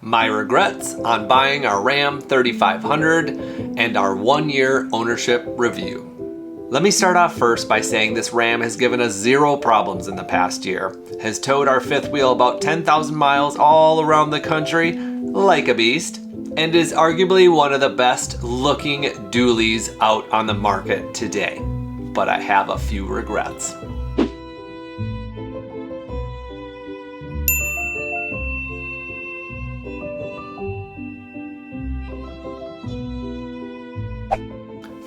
my regrets on buying our Ram 3500 and our 1-year ownership review. Let me start off first by saying this Ram has given us 0 problems in the past year, has towed our fifth wheel about 10,000 miles all around the country like a beast, and is arguably one of the best looking dualies out on the market today. But I have a few regrets.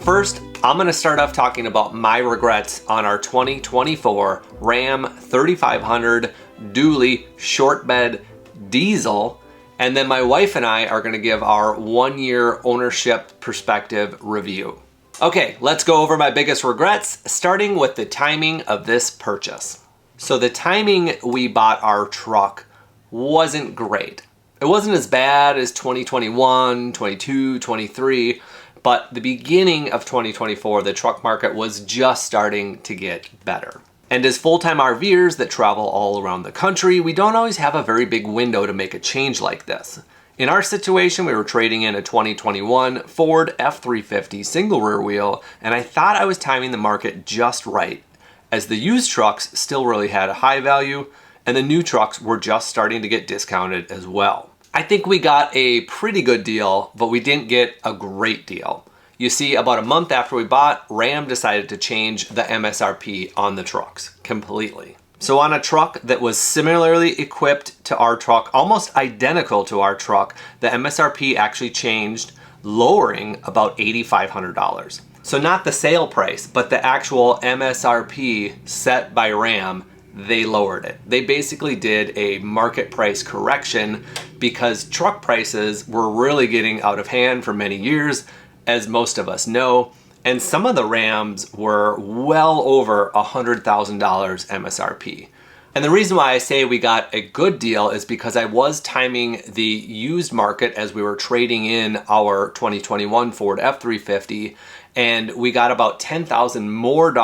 First, I'm going to start off talking about my regrets on our 2024 Ram 3500 dually short bed diesel, and then my wife and I are going to give our 1-year ownership perspective review. Okay, let's go over my biggest regrets, starting with the timing of this purchase. So the timing we bought our truck wasn't great. It wasn't as bad as 2021, 22, 23, but the beginning of 2024, the truck market was just starting to get better. And as full-time RVers that travel all around the country, we don't always have a very big window to make a change like this. In our situation, we were trading in a 2021 Ford F350 single rear wheel, and I thought I was timing the market just right, as the used trucks still really had a high value, and the new trucks were just starting to get discounted as well. I think we got a pretty good deal, but we didn't get a great deal. You see, about a month after we bought, Ram decided to change the MSRP on the trucks completely. So on a truck that was similarly equipped to our truck, almost identical to our truck, the MSRP actually changed, lowering about $8,500. So not the sale price, but the actual MSRP set by Ram, they lowered it. They basically did a market price correction because truck prices were really getting out of hand for many years, as most of us know, and some of the Rams were well over $100,000 MSRP. And the reason why I say we got a good deal is because I was timing the used market as we were trading in our 2021 Ford F350, and we got about $10,000 more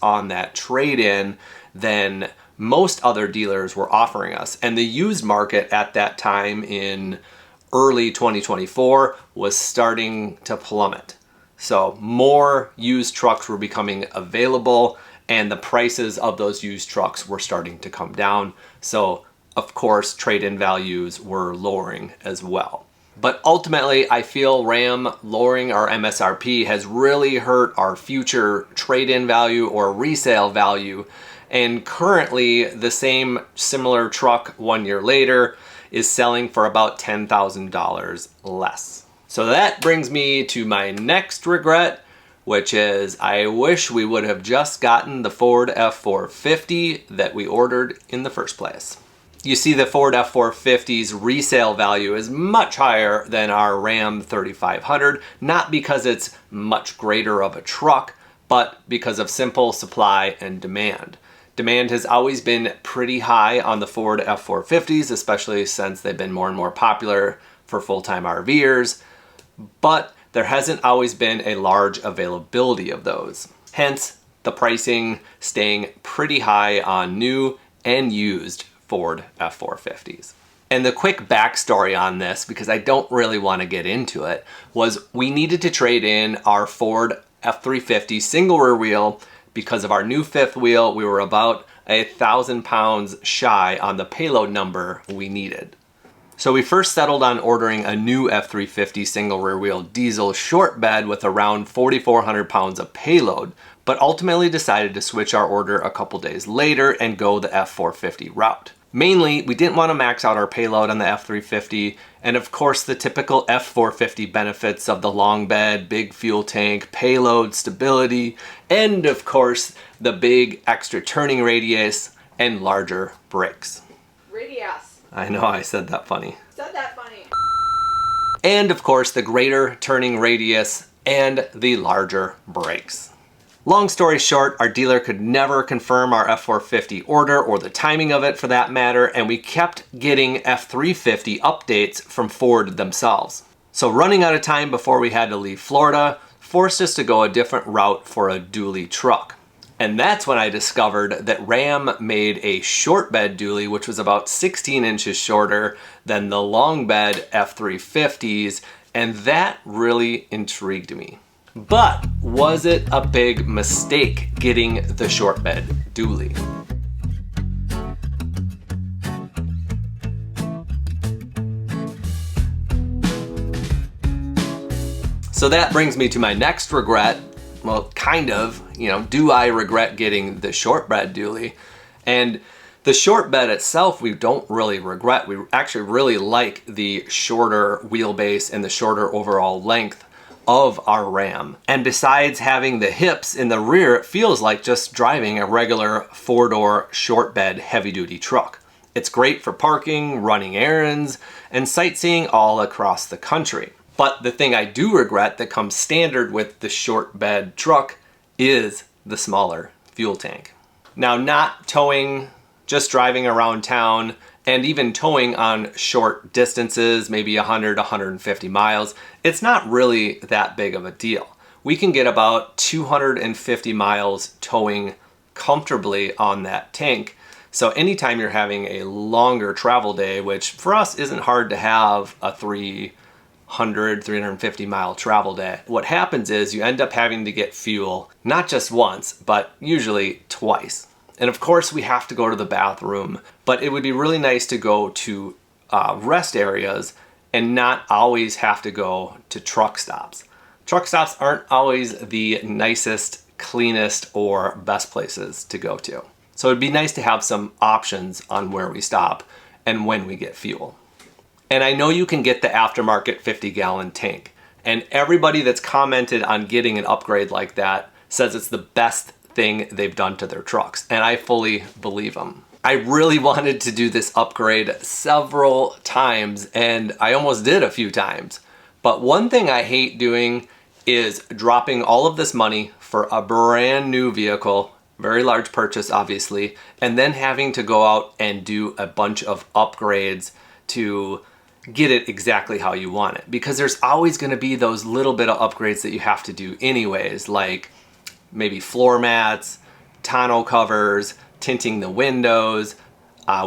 on that trade-in than most other dealers were offering us. And the used market at that time in early 2024 was starting to plummet. So more used trucks were becoming available and the prices of those used trucks were starting to come down. So of course, trade-in values were lowering as well. But ultimately, I feel Ram lowering our MSRP has really hurt our future trade-in value or resale value. And currently, the same similar truck 1 year later is selling for about $10,000 less. So that brings me to my next regret, which is I wish we would have just gotten the Ford F450 that we ordered in the first place. You see, the Ford F450's resale value is much higher than our Ram 3500, not because it's much greater of a truck, but because of simple supply and demand. Demand has always been pretty high on the Ford F450s, especially since they've been more and more popular for full-time RVers, but there hasn't always been a large availability of those. Hence, the pricing staying pretty high on new and used Ford F450s. And the quick backstory on this, because I don't really want to get into it, was we needed to trade in our Ford F350 single rear wheel. Because of our new fifth wheel, we were about 1,000 pounds shy on the payload number we needed. So we first settled on ordering a new F350 single rear wheel diesel short bed with around 4,400 pounds of payload, but ultimately decided to switch our order a couple days later and go the F450 route. Mainly, we didn't want to max out our payload on the F350, and of course the typical F450 benefits of the long bed, big fuel tank, payload, stability, and of course the big extra turning radius and larger brakes. Radius. I know, I said that funny. Said that funny. And of course the greater turning radius and the larger brakes. Long story short, our dealer could never confirm our F450 order or the timing of it for that matter, and we kept getting F350 updates from Ford themselves. So running out of time before we had to leave Florida forced us to go a different route for a dually truck. And that's when I discovered that Ram made a short bed dually, which was about 16 inches shorter than the long bed F350s, and that really intrigued me. But was it a big mistake getting the short bed dually? So that brings me to my next regret. Well, kind of, do I regret getting the short bed dually? And the short bed itself, we don't really regret. We actually really like the shorter wheelbase and the shorter overall length of our Ram. And besides having the hips in the rear, it feels like just driving a regular four-door short bed heavy-duty truck. It's great for parking, running errands, and sightseeing all across the country. But the thing I do regret that comes standard with the short bed truck is the smaller fuel tank. Now, not towing, just driving around town, and even towing on short distances, maybe 100, 150 miles, it's not really that big of a deal. We can get about 250 miles towing comfortably on that tank. So anytime you're having a longer travel day, which for us isn't hard to have a 350 mile travel day, what happens is you end up having to get fuel, not just once, but usually twice. And of course we have to go to the bathroom, but it would be really nice to go to rest areas and not always have to go to truck stops. Truck stops aren't always the nicest, cleanest, or best places to go to. So it'd be nice to have some options on where we stop and when we get fuel. And I know you can get the aftermarket 50-gallon tank, and everybody that's commented on getting an upgrade like that says it's the best thing they've done to their trucks, and I fully believe them. I really wanted to do this upgrade several times, and I almost did a few times. But one thing I hate doing is dropping all of this money for a brand new vehicle, very large purchase obviously, and then having to go out and do a bunch of upgrades to get it exactly how you want it. Because there's always going to be those little bit of upgrades that you have to do anyways, like maybe floor mats, tonneau covers, tinting the windows.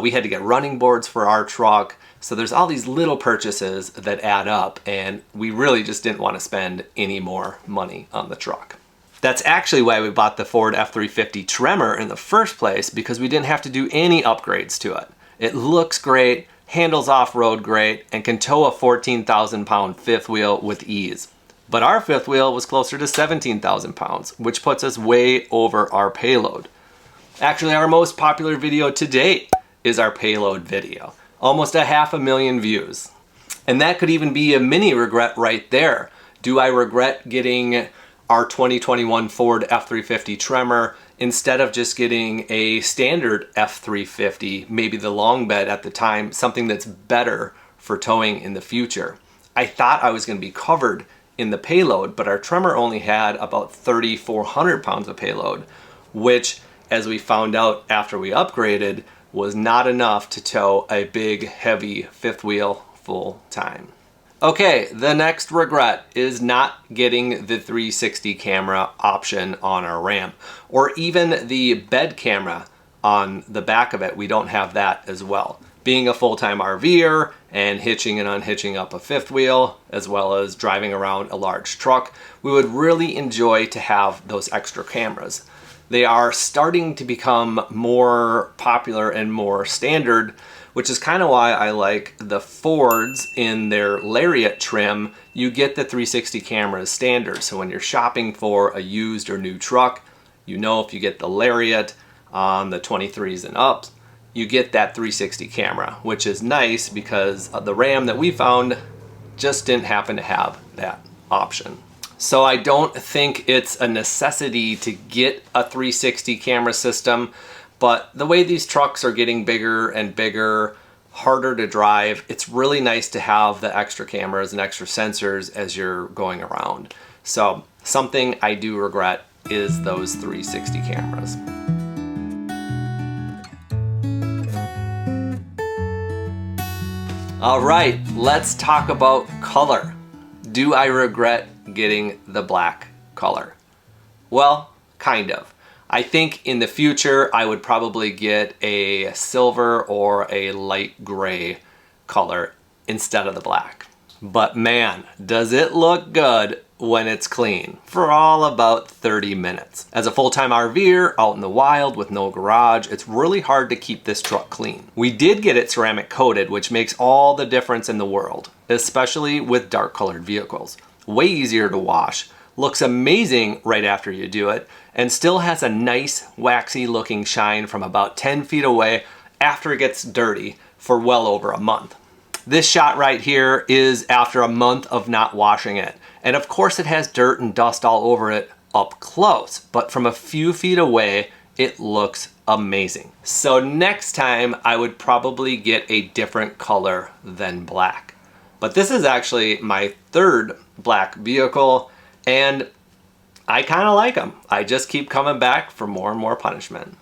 We had to get running boards for our truck. So there's all these little purchases that add up, and we really just didn't want to spend any more money on the truck. That's actually why we bought the Ford F350 Tremor in the first place, because we didn't have to do any upgrades to it. It looks great, handles off-road great, and can tow a 14,000 pound fifth wheel with ease. But our fifth wheel was closer to 17,000 pounds, which puts us way over our payload. Actually, our most popular video to date is our payload video. Almost 500,000 views. And that could even be a mini regret right there. Do I regret getting our 2021 Ford F350 Tremor instead of just getting a standard F350, maybe the long bed at the time, something that's better for towing in the future? I thought I was going to be covered in the payload, but our Tremor only had about 3,400 pounds of payload, which, as we found out after we upgraded, was not enough to tow a big, heavy fifth wheel full time. Okay, the next regret is not getting the 360 camera option on our Ram, or even the bed camera on the back of it. We don't have that as well. Being a full-time RVer and hitching and unhitching up a fifth wheel, as well as driving around a large truck, we would really enjoy to have those extra cameras. They are starting to become more popular and more standard, which is kind of why I like the Fords in their Lariat trim. You get the 360 cameras standard. So when you're shopping for a used or new truck, you know if you get the Lariat on the 23s and up, you get that 360 camera, which is nice because the Ram that we found just didn't happen to have that option. So I don't think it's a necessity to get a 360 camera system, but the way these trucks are getting bigger and bigger, harder to drive, it's really nice to have the extra cameras and extra sensors as you're going around. So something I do regret is those 360 cameras. All right, let's talk about color. Do I regret getting the black color? Well, kind of. I think in the future, I would probably get a silver or a light gray color instead of the black. But man, does it look good when it's clean for all about 30 minutes. As a full-time RVer out in the wild with no garage, it's really hard to keep this truck clean. We did get it ceramic coated, which makes all the difference in the world, especially with dark colored vehicles. Way easier to wash, looks amazing right after you do it, and still has a nice waxy looking shine from about 10 feet away after it gets dirty for well over a month. This shot right here is after a month of not washing it. And of course it has dirt and dust all over it up close, but from a few feet away, it looks amazing. So next time I would probably get a different color than black. But this is actually my third black vehicle, and I kind of like them. I just keep coming back for more and more punishment.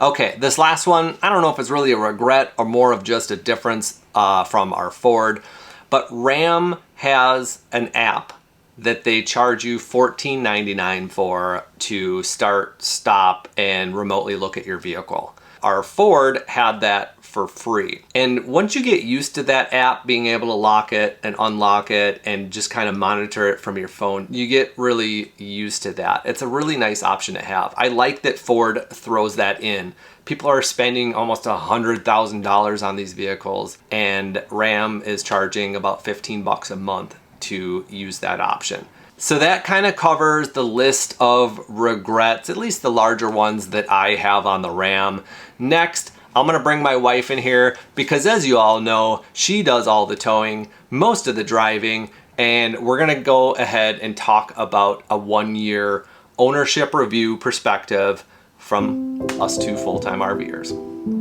Okay, this last one, I don't know if it's really a regret or more of just a difference from our Ford, but Ram has an app that they charge you $14.99 for to start, stop, and remotely look at your vehicle. Our Ford had that for free. And once you get used to that app, being able to lock it and unlock it and just kind of monitor it from your phone, you get really used to that. It's a really nice option to have. I like that Ford throws that in. People are spending almost $100,000 on these vehicles, and Ram is charging about 15 bucks a month to use that option. So that kind of covers the list of regrets, at least the larger ones that I have on the Ram. Next, I'm gonna bring my wife in here because, as you all know, she does all the towing, most of the driving, and we're gonna go ahead and talk about a 1-year ownership review perspective from us two full-time RVers.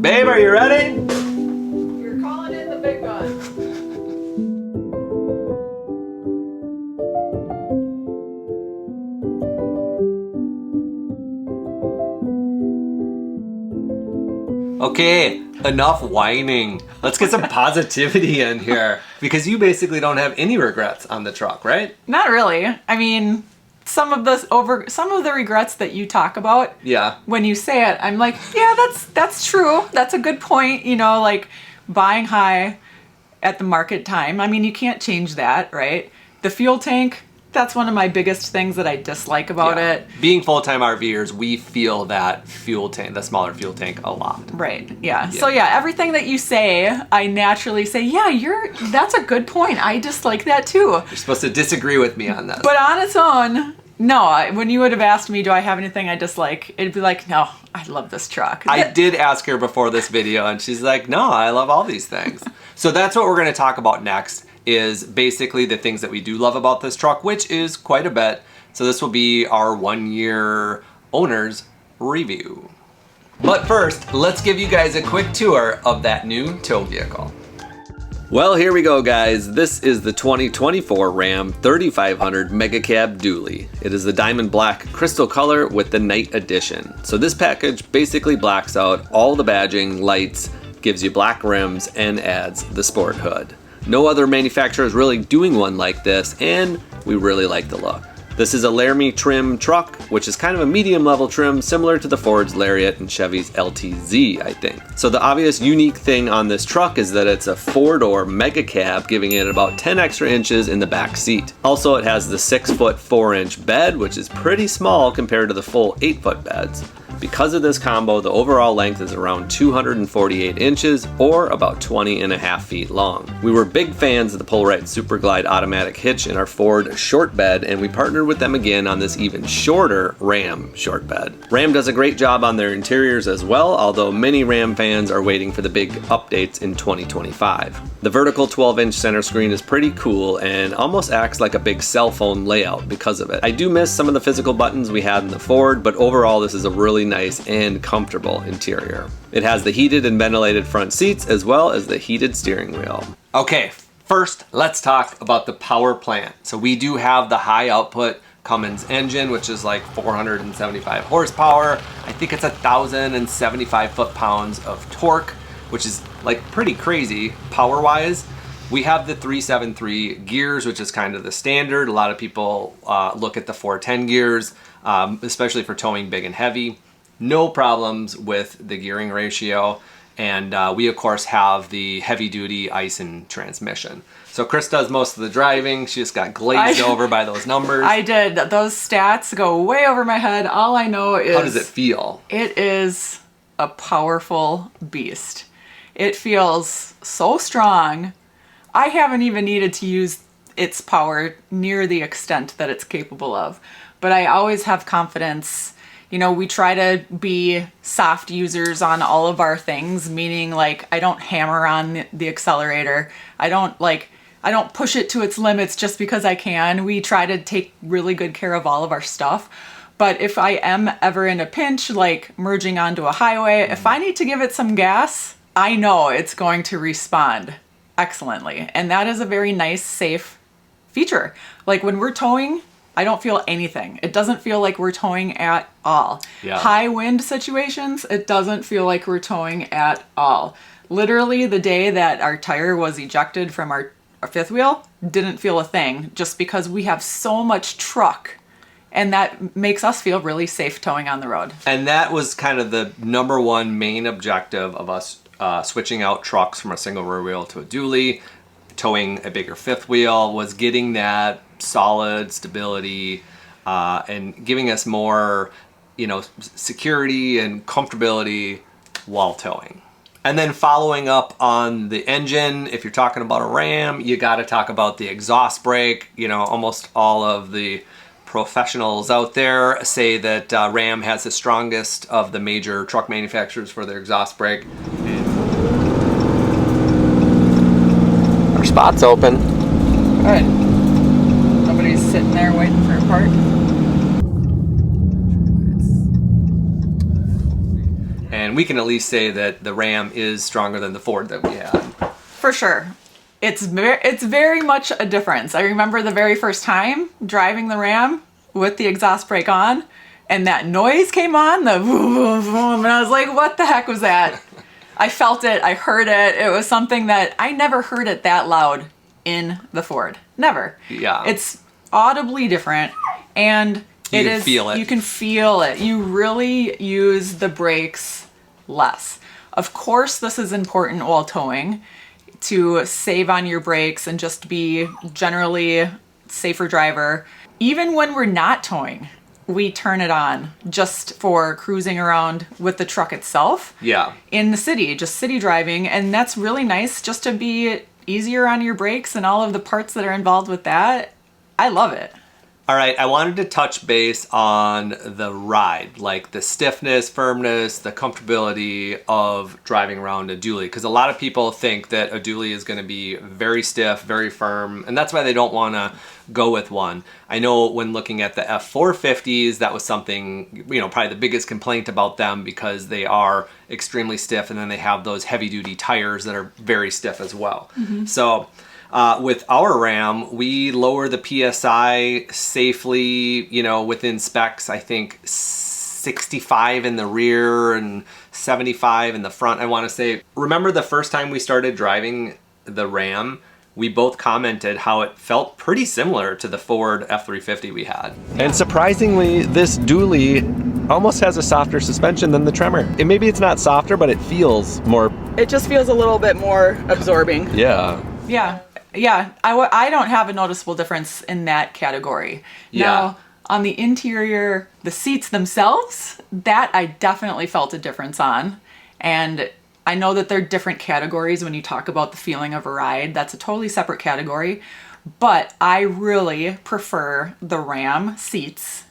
Babe, are you ready? You're calling in the big guns. Okay, enough whining. Let's get some positivity in here because you basically don't have any regrets on the truck, right? Not really. I mean, some of the regrets that you talk about. Yeah. When you say it, I'm like, yeah, that's true. That's a good point. You know, like buying high at the market time. I mean, you can't change that, right? The fuel tank, that's one of my biggest things that I dislike about it. Being full-time RVers, we feel that fuel tank, the smaller fuel tank, a lot. Right, yeah. So yeah, everything that you say, I naturally say, yeah, that's a good point. I dislike that too. You're supposed to disagree with me on this. But on its own, no, when you would have asked me, do I have anything I dislike? It'd be like, no, I love this truck. I did ask her before this video and she's like, no, I love all these things. So that's what we're gonna talk about next, is basically the things that we do love about this truck, which is quite a bit. So this will be our 1-year owner's review. But first, let's give you guys a quick tour of that new tow vehicle. Well, here we go, guys. This is the 2024 Ram 3500 Mega Cab Dually. It is the diamond black crystal color with the night edition. So this package basically blacks out all the badging, lights, gives you black rims, and adds the sport hood. No other manufacturer is really doing one like this, and we really like the look. This is a Laramie trim truck, which is kind of a medium level trim, similar to the Ford's Lariat and Chevy's LTZ, I think. So the obvious unique thing on this truck is that it's a 4-door mega cab, giving it about 10 extra inches in the back seat. Also, it has the 6-foot 4-inch bed, which is pretty small compared to the full 8-foot beds. Because of this combo, the overall length is around 248 inches, or about 20.5 feet long. We were big fans of the Pull-Rite Super Glide automatic hitch in our Ford short bed, and we partnered with them again on this even shorter Ram short bed. Ram does a great job on their interiors as well, although many Ram fans are waiting for the big updates in 2025. The vertical 12-inch center screen is pretty cool and almost acts like a big cell phone layout because of it. I do miss some of the physical buttons we had in the Ford, but overall this is a really nice and comfortable interior. It has the heated and ventilated front seats as well as the heated steering wheel. Okay, first let's talk about the power plant. So we do have the high output Cummins engine, which is like 475 horsepower. I think it's 1,075 foot-pounds of torque, which is like pretty crazy power-wise. We have the 373 gears, which is kind of the standard. A lot of people look at the 410 gears, especially for towing big and heavy. no problems with the gearing ratio. And we, of course, have the heavy-duty Ison transmission. So Chris does most of the driving. She just got glazed over by those numbers. I did. Those stats go way over my head. All I know is... How does it feel? It is a powerful beast. It feels so strong. I haven't even needed to use its power near the extent that it's capable of. But I always have confidence. You know, we try to be soft users on all of our things, meaning like I don't hammer on the accelerator. I don't push it to its limits just because I can. We try to take really good care of all of our stuff. But if I am ever in a pinch, like merging onto a highway, if I need to give it some gas, I know it's going to respond excellently. And that is a very nice, safe feature. Like when we're towing, I don't feel anything. It doesn't feel like we're towing at all. Yeah. High wind situations, it doesn't feel like we're towing at all. Literally the day that our tire was ejected from our fifth wheel, didn't feel a thing just because we have so much truck, and that makes us feel really safe towing on the road. And that was kind of the number one main objective of us switching out trucks from a single rear wheel to a dually, towing a bigger fifth wheel, was getting that solid stability and giving us more, security and comfortability while towing. And then following up on the engine, if you're talking about a Ram, you got to talk about the exhaust brake. Almost all of the professionals out there say that Ram has the strongest of the major truck manufacturers for their exhaust brake. Our spot's open. Good. Nobody's sitting there waiting for a part. And we can at least say that the Ram is stronger than the Ford that we had. For sure. It's very much a difference. I remember the very first time driving the Ram with the exhaust brake on, and that noise came on, the vroom, vroom, and I was like, what the heck was that? I felt it, I heard it. It was something that I never heard it that loud in the Ford. Never. Yeah. It's audibly different, and you can feel it. You can feel it. You really use the brakes less. Of course, this is important while towing, to save on your brakes and just be generally safer driver. Even when we're not towing, we turn it on just for cruising around with the truck itself. Yeah. In the city, just city driving. And that's really nice just to be easier on your brakes and all of the parts that are involved with that. I love it. All right, I wanted to touch base on the ride, like the stiffness, firmness, the comfortability of driving around a dually, because a lot of people think that a dually is going to be very stiff, very firm, and that's why they don't want to go with one. I know when looking at the F450s, that was something, probably the biggest complaint about them, because they are extremely stiff, and then they have those heavy-duty tires that are very stiff as well. Mm-hmm. So with our Ram, we lower the PSI safely, within specs. I think 65 in the rear and 75 in the front, I want to say. Remember the first time we started driving the Ram, we both commented how it felt pretty similar to the Ford F350 we had. And surprisingly, this dually almost has a softer suspension than the Tremor. Maybe it's not softer, but it feels more... It just feels a little bit more absorbing. Yeah. Yeah, I don't have a noticeable difference in that category. Yeah. Now, on the interior, the seats themselves, that I definitely felt a difference on. And I know that they're different categories when you talk about the feeling of a ride. That's a totally separate category. But I really prefer the Ram seats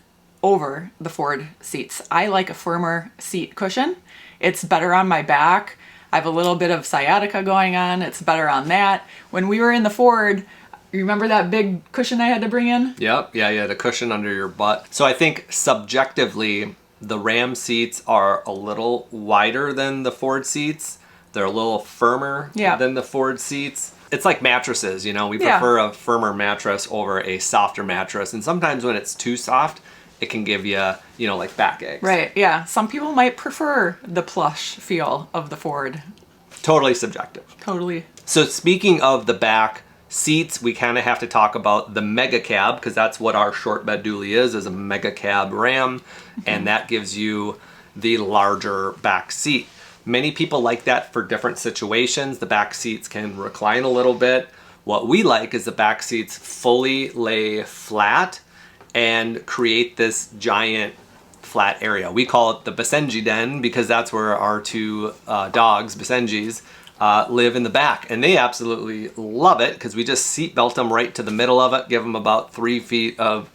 over the Ford seats. I like a firmer seat cushion. It's better on my back. I have a little bit of sciatica going on. It's better on that. When we were in the Ford, you remember that big cushion I had to bring in? Yep. Yeah, you had a cushion under your butt. So I think subjectively, the Ram seats are a little wider than the Ford seats. They're a little firmer than the Ford seats. It's like mattresses, we prefer a firmer mattress over a softer mattress. And sometimes when it's too soft, it can give you, like backaches. Right, yeah. Some people might prefer the plush feel of the Ford. Totally subjective. Totally. So speaking of the back seats, we kind of have to talk about the mega cab, because that's what our short bed dually is a mega cab Ram. Mm-hmm. And that gives you the larger back seat. Many people like that for different situations. The back seats can recline a little bit. What we like is the back seats fully lay flat and create this giant flat area. We call it the Basenji den because that's where our two dogs, Basenjis, live in the back. And they absolutely love it because we just seat belt them right to the middle of it, give them about 3 feet of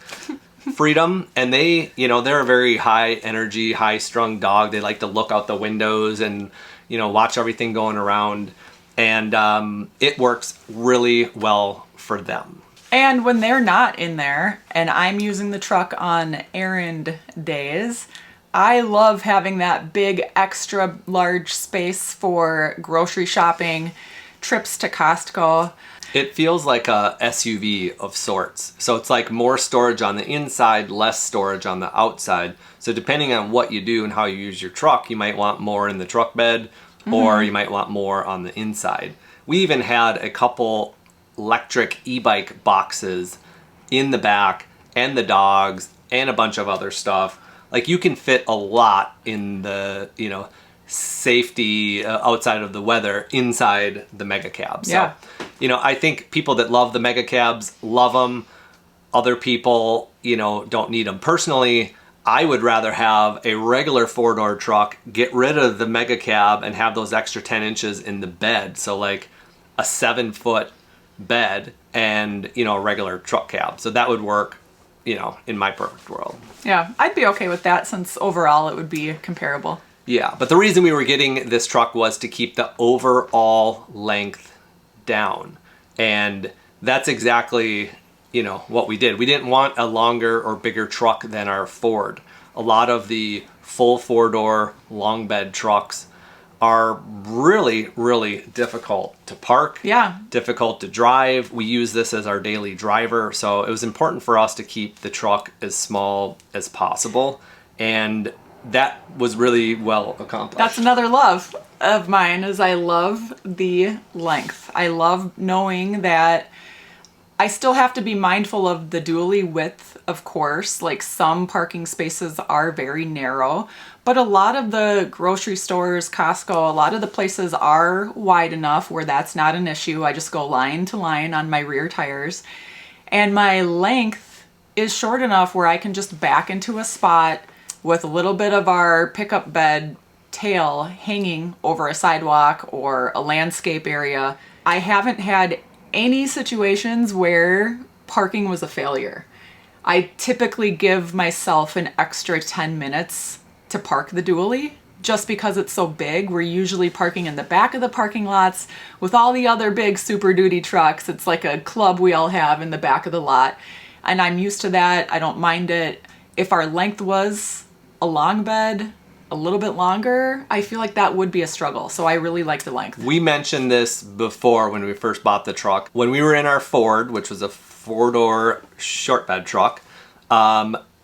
freedom. And they, they're a very high energy, high strung dog. They like to look out the windows and, watch everything going around. And it works really well for them. And when they're not in there and I'm using the truck on errand days, I love having that big extra large space for grocery shopping, trips to Costco. It feels like a SUV of sorts. So it's like more storage on the inside, less storage on the outside. So depending on what you do and how you use your truck, you might want more in the truck bed or you might want more on the inside. We even had a couple electric e-bike boxes in the back and the dogs and a bunch of other stuff. Like you can fit a lot in the, safety outside of the weather inside the mega cab. So, yeah. I think people that love the mega cabs love them. Other people, don't need them. Personally, I would rather have a regular 4-door truck, get rid of the mega cab and have those extra 10 inches in the bed. So like a 7-foot bed and, a regular truck cab. So that would work, in my perfect world. Yeah, I'd be okay with that since overall it would be comparable. Yeah, but the reason we were getting this truck was to keep the overall length down. And that's exactly, what we did. We didn't want a longer or bigger truck than our Ford. A lot of the full 4-door long bed trucks are really, really difficult to park. Yeah. Difficult to drive. We use this as our daily driver. So it was important for us to keep the truck as small as possible. And that was really well accomplished. That's another love of mine is I love the length. I love knowing that I still have to be mindful of the dually width, of course. Like some parking spaces are very narrow, but a lot of the grocery stores, Costco, a lot of the places are wide enough where that's not an issue. I just go line to line on my rear tires. And my length is short enough where I can just back into a spot with a little bit of our pickup bed tail hanging over a sidewalk or a landscape area. I haven't had any situations where parking was a failure. I typically give myself an extra 10 minutes to park the dually just because it's so big. We're usually parking in the back of the parking lots with all the other big Super Duty trucks. It's like a club we all have in the back of the lot. And I'm used to that. I don't mind it. If our length was a long bed, a little bit longer, I feel like that would be a struggle. So I really like the length. We mentioned this before when we first bought the truck. When we were in our Ford, which was a 4-door short bed truck,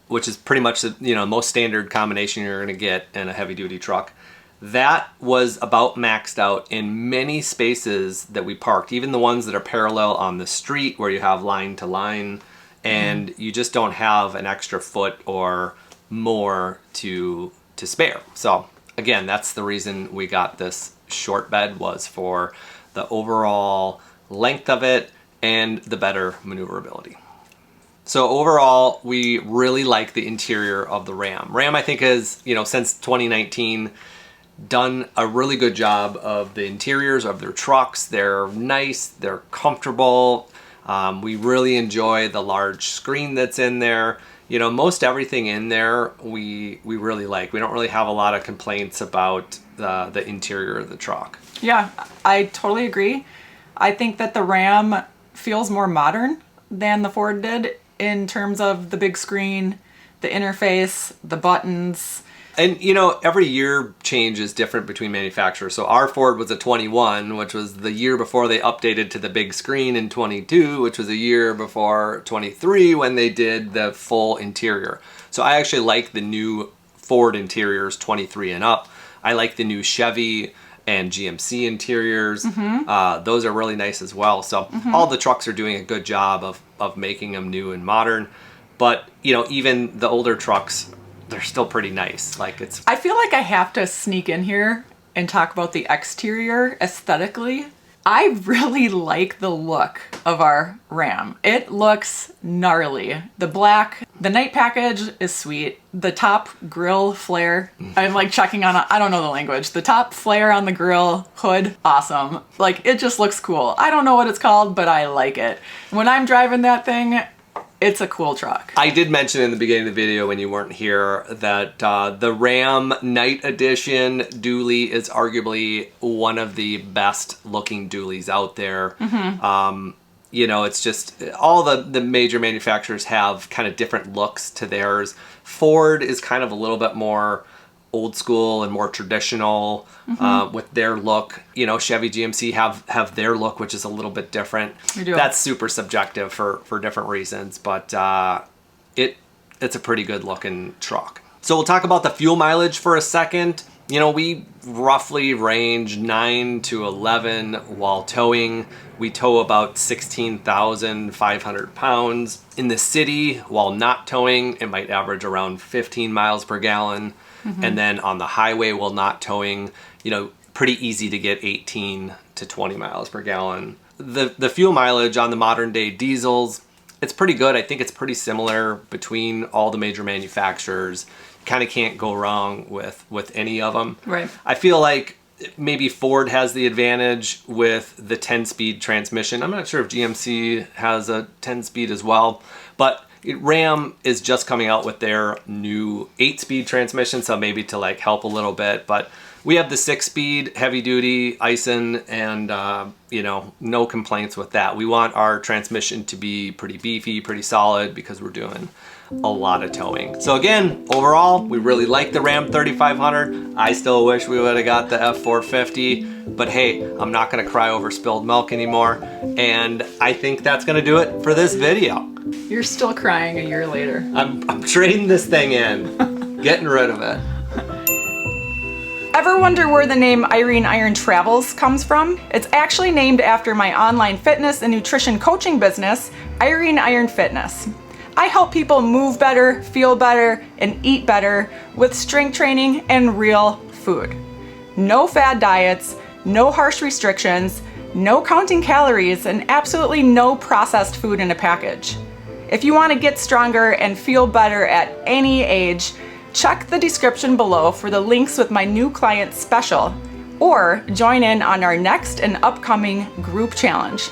which is pretty much the most standard combination you're going to get in a heavy duty truck. That was about maxed out in many spaces that we parked, even the ones that are parallel on the street where you have line to line and you just don't have an extra foot or more to spare. So again, that's the reason we got this short bed, was for the overall length of it and the better maneuverability. So overall, we really like the interior of the Ram. Ram, I think, has, since 2019, done a really good job of the interiors of their trucks. They're nice, they're comfortable. We really enjoy the large screen that's in there. Most everything in there we really like. We don't really have a lot of complaints about the interior of the truck. Yeah, I totally agree. I think that the Ram feels more modern than the Ford did in terms of the big screen, the interface, the buttons. And every year change is different between manufacturers. So our Ford was a 21, which was the year before they updated to the big screen, in 22, which was a year before 23 when they did the full interior. So I actually like the new Ford interiors, 23 and up. I like the new Chevy and GMC interiors. Those are really nice as well. So all the trucks are doing a good job of making them new and modern. But even the older trucks, they're still pretty nice. Like it's I feel like I have to sneak in here and talk about the exterior aesthetically. I really like the look of our Ram. It looks gnarly. The black, the night package is sweet. The top grill flare, I'm like checking on, I don't know the language. The top flare on the grill hood, awesome. Like it just looks cool. I don't know what it's called, but I like it. When I'm driving that thing, it's a cool truck. I did mention in the beginning of the video when you weren't here that the Ram Night Edition dually is arguably one of the best looking dualies out there. You know, it's just all the major manufacturers have kind of different looks to theirs. Ford is kind of a little bit more old school and more traditional with their look. You know, Chevy, GMC have their look, which is a little bit different. That's super subjective for different reasons, but it's a pretty good looking truck. So we'll talk about the fuel mileage for a second. You know, we roughly range 9 to 11 while towing. We tow about 16,500 pounds. In the city, while not towing, it might average around 15 miles per gallon. And then on the highway while not towing, you know, pretty easy to get 18 to 20 miles per gallon. The fuel mileage on the modern day diesels, it's pretty good. I think it's pretty similar between all the major manufacturers. Kind of can't go wrong with any of them. Right. I feel like maybe Ford has the advantage with the 10-speed transmission. I'm not sure if GMC has a 10-speed as well, but Ram is just coming out with their new 8-speed transmission, so maybe to like help a little bit. But we have the 6-speed heavy duty Ison, and you know, no complaints with that. We want our transmission to be pretty beefy, pretty solid, because we're doing a lot of towing. So again, overall, we really like the Ram 3500. I still wish we would have got the F450, but hey, I'm not gonna cry over spilled milk anymore. And I think that's gonna do it for this video. You're still crying a year later. I'm trading this thing in, getting rid of it. Ever wonder where the name Irene Iron Travels comes from? It's actually named after my online fitness and nutrition coaching business, Irene Iron Fitness. I help people move better, feel better, and eat better with strength training and real food. No fad diets, no harsh restrictions, no counting calories, and absolutely no processed food in a package. If you want to get stronger and feel better at any age, check the description below for the links with my new client special, or join in on our next and upcoming group challenge.